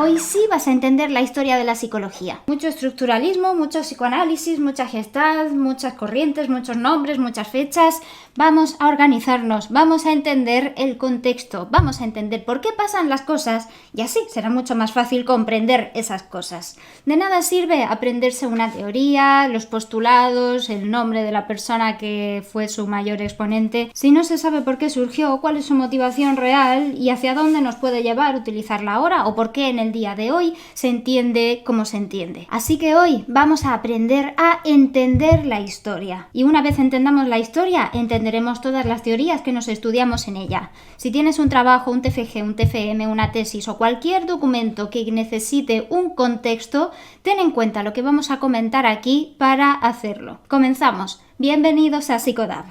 Hoy sí vas a entender la historia de la psicología. Mucho estructuralismo, mucho psicoanálisis, mucha gestalt, muchas corrientes, muchos nombres, muchas fechas. Vamos a organizarnos, vamos a entender el contexto, vamos a entender por qué pasan las cosas y así será mucho más fácil comprender esas cosas. De nada sirve aprenderse una teoría, los postulados, el nombre de la persona que fue su mayor exponente, si no se sabe por qué surgió, cuál es su motivación real y hacia dónde nos puede llevar utilizarla ahora o por qué en el día de hoy se entiende como se entiende. Así que hoy vamos a aprender a entender la historia. Y una vez entendamos la historia, entenderemos todas las teorías que nos estudiamos en ella. Si tienes un trabajo, un TFG, un TFM, una tesis o cualquier documento que necesite un contexto, ten en cuenta lo que vamos a comentar aquí para hacerlo. Comenzamos. Bienvenidos a Psicodab.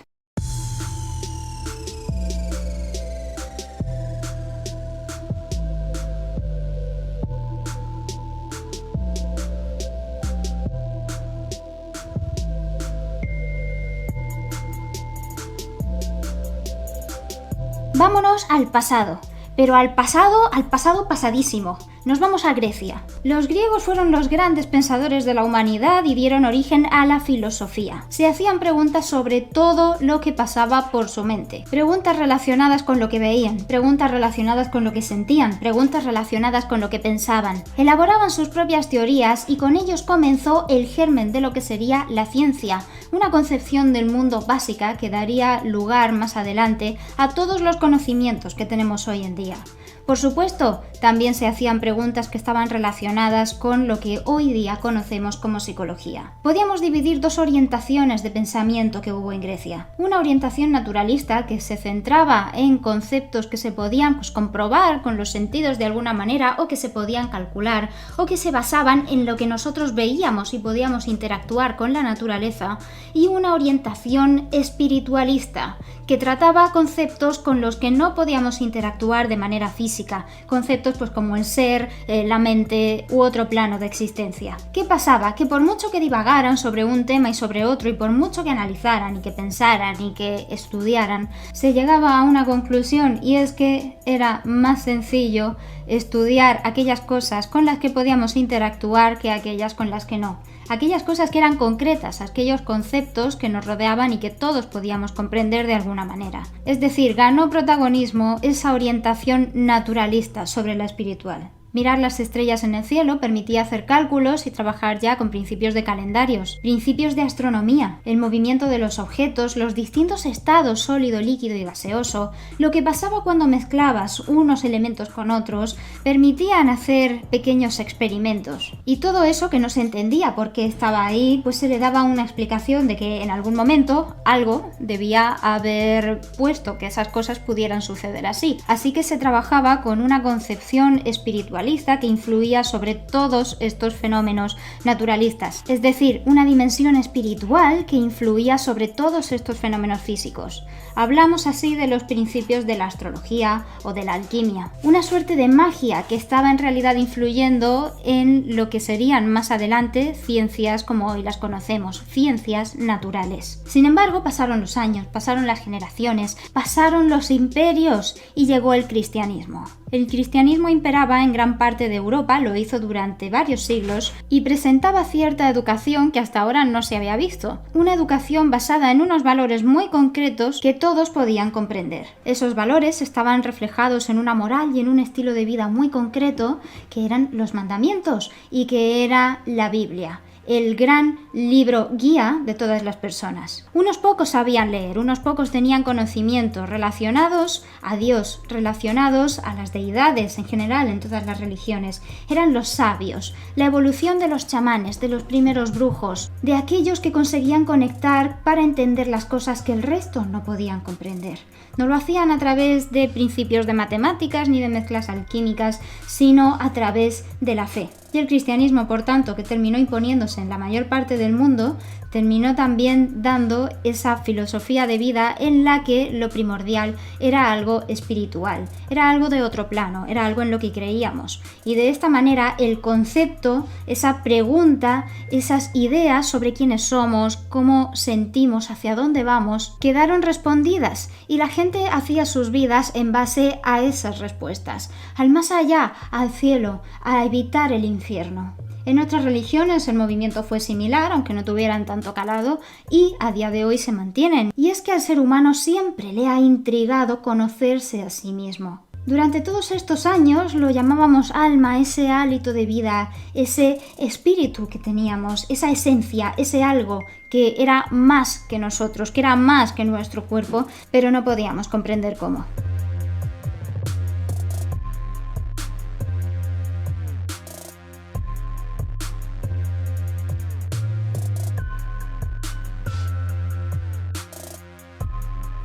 Vámonos al pasado, pero al pasado pasadísimo. Nos vamos a Grecia. Los griegos fueron los grandes pensadores de la humanidad y dieron origen a la filosofía. Se hacían preguntas sobre todo lo que pasaba por su mente. Preguntas relacionadas con lo que veían, preguntas relacionadas con lo que sentían, preguntas relacionadas con lo que pensaban. Elaboraban sus propias teorías y con ellos comenzó el germen de lo que sería la ciencia, una concepción del mundo básica que daría lugar más adelante a todos los conocimientos que tenemos hoy en día. Por supuesto, también se hacían preguntas que estaban relacionadas con lo que hoy día conocemos como psicología. Podíamos dividir dos orientaciones de pensamiento que hubo en Grecia. Una orientación naturalista que se centraba en conceptos que se podían comprobar con los sentidos de alguna manera o que se podían calcular o que se basaban en lo que nosotros veíamos y podíamos interactuar con la naturaleza, y una orientación espiritualista que trataba conceptos con los que no podíamos interactuar de manera física, conceptos como el ser, la mente u otro plano de existencia. ¿Qué pasaba? Que por mucho que divagaran sobre un tema y sobre otro y por mucho que analizaran y que pensaran y que estudiaran, se llegaba a una conclusión, y es que era más sencillo estudiar aquellas cosas con las que podíamos interactuar que aquellas con las que no. Aquellas cosas que eran concretas, aquellos conceptos que nos rodeaban y que todos podíamos comprender de alguna manera. Es decir, ganó protagonismo esa orientación naturalista sobre la espiritual. Mirar las estrellas en el cielo permitía hacer cálculos y trabajar ya con principios de calendarios, principios de astronomía, el movimiento de los objetos, los distintos estados sólido, líquido y gaseoso, lo que pasaba cuando mezclabas unos elementos con otros, permitían hacer pequeños experimentos. Y todo eso que no se entendía por qué estaba ahí, se le daba una explicación de que en algún momento algo debía haber puesto que esas cosas pudieran suceder así. Así que se trabajaba con una concepción espiritual que influía sobre todos estos fenómenos naturalistas, es decir, una dimensión espiritual que influía sobre todos estos fenómenos físicos. Hablamos así de los principios de la astrología o de la alquimia, una suerte de magia que estaba en realidad influyendo en lo que serían más adelante ciencias como hoy las conocemos, ciencias naturales. Sin embargo, pasaron los años, pasaron las generaciones, pasaron los imperios y llegó el cristianismo. El cristianismo imperaba en gran parte de Europa, lo hizo durante varios siglos y presentaba cierta educación que hasta ahora no se había visto. Una educación basada en unos valores muy concretos que todos podían comprender. Esos valores estaban reflejados en una moral y en un estilo de vida muy concreto que eran los mandamientos y que era la Biblia, el gran libro guía de todas las personas. Unos pocos sabían leer, unos pocos tenían conocimientos relacionados a Dios, relacionados a las deidades en general en todas las religiones. Eran los sabios, la evolución de los chamanes, de los primeros brujos, de aquellos que conseguían conectar para entender las cosas que el resto no podían comprender. No lo hacían a través de principios de matemáticas ni de mezclas alquímicas, sino a través de la fe. Y el cristianismo, por tanto, que terminó imponiéndose en la mayor parte del mundo, terminó también dando esa filosofía de vida en la que lo primordial era algo espiritual, era algo de otro plano, era algo en lo que creíamos. Y de esta manera el concepto, esa pregunta, esas ideas sobre quiénes somos, cómo sentimos, hacia dónde vamos, quedaron respondidas y la gente hacía sus vidas en base a esas respuestas, al más allá, al cielo, a evitar el infierno. En otras religiones el movimiento fue similar, aunque no tuvieran tanto calado, y a día de hoy se mantienen. Y es que al ser humano siempre le ha intrigado conocerse a sí mismo. Durante todos estos años lo llamábamos alma, ese hálito de vida, ese espíritu que teníamos, esa esencia, ese algo que era más que nosotros, que era más que nuestro cuerpo, pero no podíamos comprender cómo.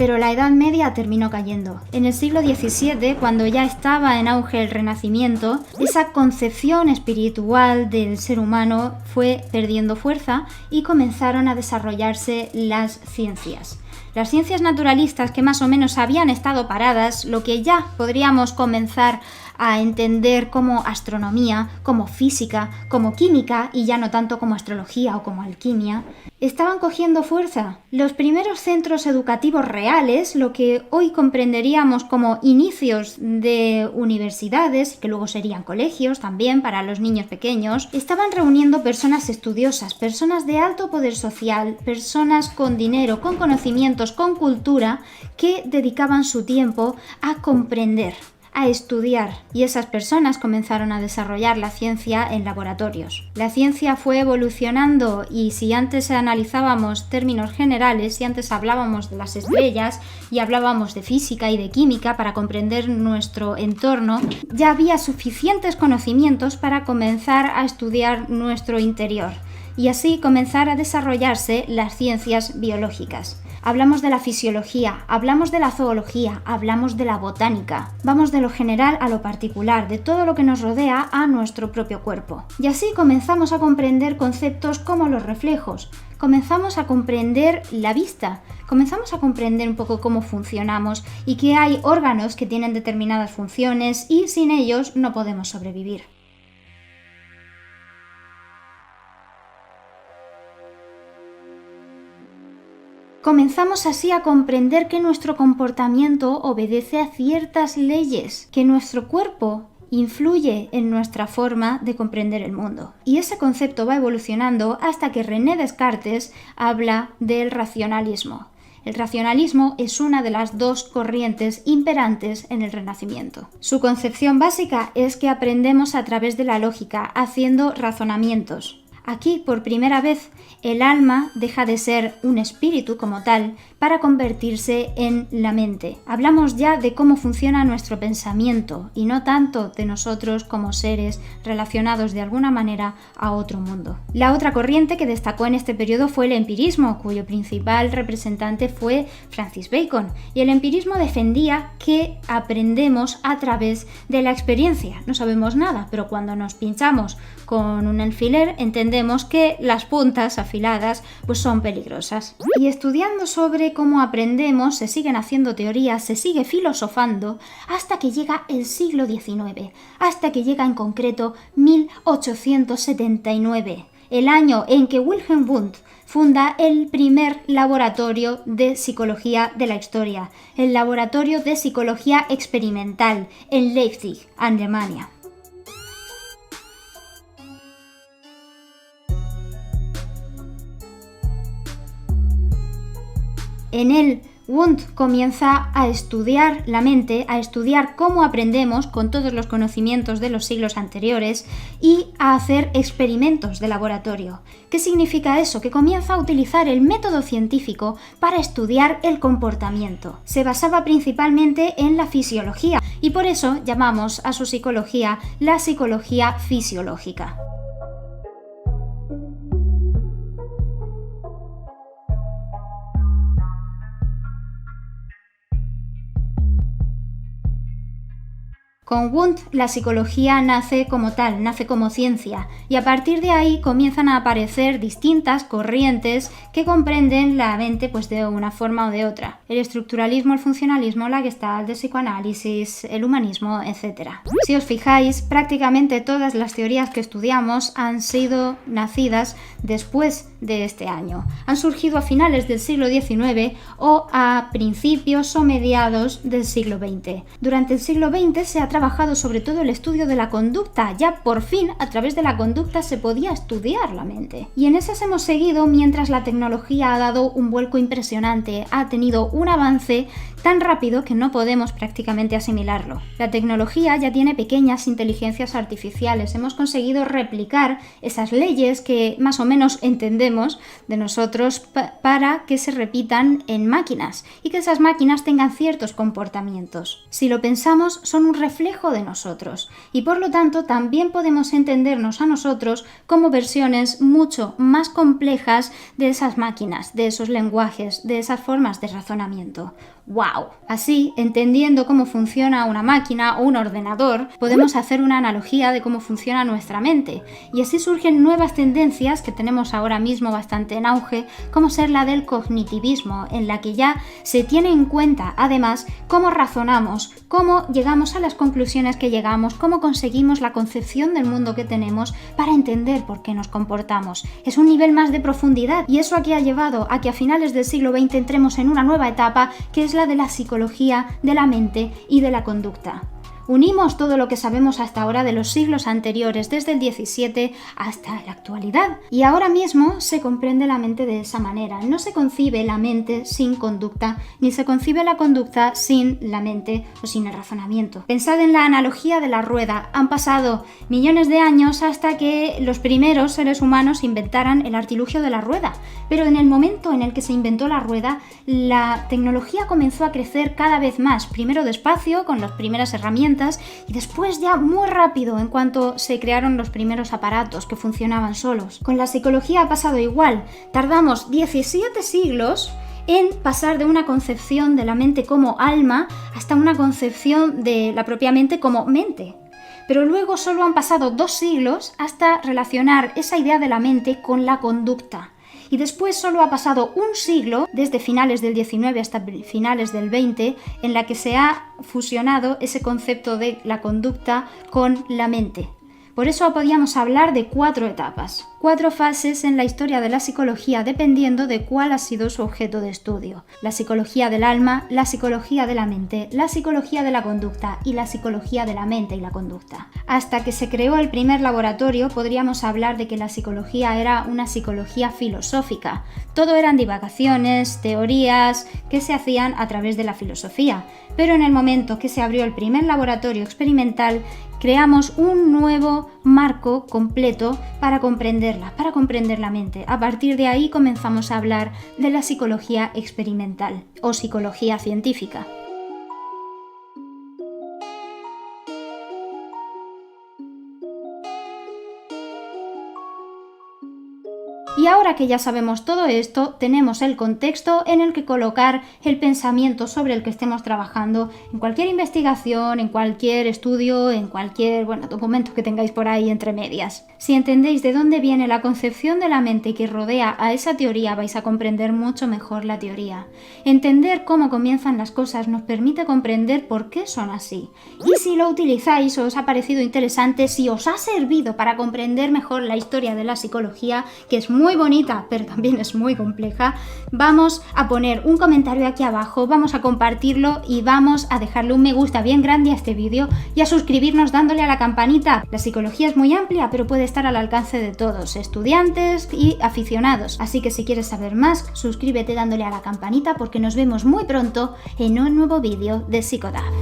Pero la Edad Media terminó cayendo. En el siglo XVII, cuando ya estaba en auge el Renacimiento, esa concepción espiritual del ser humano fue perdiendo fuerza y comenzaron a desarrollarse las ciencias. Las ciencias naturalistas, que más o menos habían estado paradas, lo que ya podríamos comenzar a entender como astronomía, como física, como química y ya no tanto como astrología o como alquimia, estaban cogiendo fuerza. Los primeros centros educativos reales, lo que hoy comprenderíamos como inicios de universidades, que luego serían colegios también para los niños pequeños, estaban reuniendo personas estudiosas, personas de alto poder social, personas con dinero, con conocimientos, con cultura, que dedicaban su tiempo a comprender, a estudiar, y esas personas comenzaron a desarrollar la ciencia en laboratorios. La ciencia fue evolucionando y si antes analizábamos términos generales, si antes hablábamos de las estrellas y hablábamos de física y de química para comprender nuestro entorno, ya había suficientes conocimientos para comenzar a estudiar nuestro interior y así comenzar a desarrollarse las ciencias biológicas. Hablamos de la fisiología, hablamos de la zoología, hablamos de la botánica. Vamos de lo general a lo particular, de todo lo que nos rodea a nuestro propio cuerpo. Y así comenzamos a comprender conceptos como los reflejos, comenzamos a comprender la vista, comenzamos a comprender un poco cómo funcionamos y que hay órganos que tienen determinadas funciones y sin ellos no podemos sobrevivir. Comenzamos así a comprender que nuestro comportamiento obedece a ciertas leyes, que nuestro cuerpo influye en nuestra forma de comprender el mundo. Y ese concepto va evolucionando hasta que René Descartes habla del racionalismo. El racionalismo es una de las dos corrientes imperantes en el Renacimiento. Su concepción básica es que aprendemos a través de la lógica, haciendo razonamientos. Aquí, por primera vez, el alma deja de ser un espíritu como tal para convertirse en la mente. Hablamos ya de cómo funciona nuestro pensamiento y no tanto de nosotros como seres relacionados de alguna manera a otro mundo. La otra corriente que destacó en este periodo fue el empirismo, cuyo principal representante fue Francis Bacon. Y el empirismo defendía que aprendemos a través de la experiencia. No sabemos nada, pero cuando nos pinchamos con un alfiler entendemos que las puntas afiladas pues son peligrosas. Y estudiando sobre cómo aprendemos se siguen haciendo teorías, se sigue filosofando hasta que llega el siglo XIX, hasta que llega en concreto 1879, el año en que Wilhelm Wundt funda el primer laboratorio de psicología de la historia, el Laboratorio de Psicología Experimental en Leipzig, Alemania. En él, Wundt comienza a estudiar la mente, a estudiar cómo aprendemos con todos los conocimientos de los siglos anteriores y a hacer experimentos de laboratorio. ¿Qué significa eso? Que comienza a utilizar el método científico para estudiar el comportamiento. Se basaba principalmente en la fisiología y por eso llamamos a su psicología la psicología fisiológica. Con Wundt, la psicología nace como tal, nace como ciencia, y a partir de ahí comienzan a aparecer distintas corrientes que comprenden la mente pues de una forma o de otra. El estructuralismo, el funcionalismo, la Gestalt, el psicoanálisis, el humanismo, etc. Si os fijáis, prácticamente todas las teorías que estudiamos han sido nacidas después de este año. Han surgido a finales del siglo XIX o a principios o mediados del siglo XX. Durante el siglo XX se ha trabajado sobre todo el estudio de la conducta. Ya por fin, a través de la conducta se podía estudiar la mente. Y en esas hemos seguido mientras la tecnología ha dado un vuelco impresionante, ha tenido un avance tan rápido que no podemos prácticamente asimilarlo. La tecnología ya tiene pequeñas inteligencias artificiales. Hemos conseguido replicar esas leyes que más o menos entendemos de nosotros para que se repitan en máquinas y que esas máquinas tengan ciertos comportamientos. Si lo pensamos, son un reflejo de nosotros y por lo tanto también podemos entendernos a nosotros como versiones mucho más complejas de esas máquinas, de esos lenguajes, de esas formas de razonamiento. ¡Wow! Así, entendiendo cómo funciona una máquina o un ordenador, podemos hacer una analogía de cómo funciona nuestra mente. Y así surgen nuevas tendencias que tenemos ahora mismo bastante en auge, como ser la del cognitivismo, en la que ya se tiene en cuenta, además, cómo razonamos, cómo llegamos a las conclusiones que llegamos, cómo conseguimos la concepción del mundo que tenemos para entender por qué nos comportamos. Es un nivel más de profundidad y eso aquí ha llevado a que a finales del siglo XX entremos en una nueva etapa que es la de la psicología de la mente y de la conducta. Unimos todo lo que sabemos hasta ahora de los siglos anteriores, desde el XVII hasta la actualidad. Y ahora mismo se comprende la mente de esa manera. No se concibe la mente sin conducta, ni se concibe la conducta sin la mente o sin el razonamiento. Pensad en la analogía de la rueda. Han pasado millones de años hasta que los primeros seres humanos inventaran el artilugio de la rueda. Pero en el momento en el que se inventó la rueda, la tecnología comenzó a crecer cada vez más. Primero despacio, con las primeras herramientas, y después ya muy rápido en cuanto se crearon los primeros aparatos que funcionaban solos. Con la psicología ha pasado igual. Tardamos 17 siglos en pasar de una concepción de la mente como alma hasta una concepción de la propia mente como mente. Pero luego solo han pasado 2 siglos hasta relacionar esa idea de la mente con la conducta. Y después solo ha pasado un siglo, desde finales del XIX hasta finales del XX, en la que se ha fusionado ese concepto de la conducta con la mente. Por eso podíamos hablar de 4 etapas, 4 fases en la historia de la psicología dependiendo de cuál ha sido su objeto de estudio. La psicología del alma, la psicología de la mente, la psicología de la conducta y la psicología de la mente y la conducta. Hasta que se creó el primer laboratorio podríamos hablar de que la psicología era una psicología filosófica. Todo eran divagaciones, teorías que se hacían a través de la filosofía. Pero en el momento que se abrió el primer laboratorio experimental, creamos un nuevo marco completo para comprender la mente. A partir de ahí comenzamos a hablar de la psicología experimental o psicología científica. Y ahora que ya sabemos todo esto, tenemos el contexto en el que colocar el pensamiento sobre el que estemos trabajando en cualquier investigación, en cualquier estudio, en cualquier documento que tengáis por ahí entre medias. Si entendéis de dónde viene la concepción de la mente que rodea a esa teoría, vais a comprender mucho mejor la teoría. Entender cómo comienzan las cosas nos permite comprender por qué son así. Y si lo utilizáis o os ha parecido interesante, si os ha servido para comprender mejor la historia de la psicología, que es muy bonita, pero también es muy compleja, vamos a poner un comentario aquí abajo, vamos a compartirlo y vamos a dejarle un me gusta bien grande a este vídeo y a suscribirnos dándole a la campanita. La psicología es muy amplia, pero puede estar al alcance de todos, estudiantes y aficionados. Así que si quieres saber más, suscríbete dándole a la campanita porque nos vemos muy pronto en un nuevo vídeo de Psicodaf.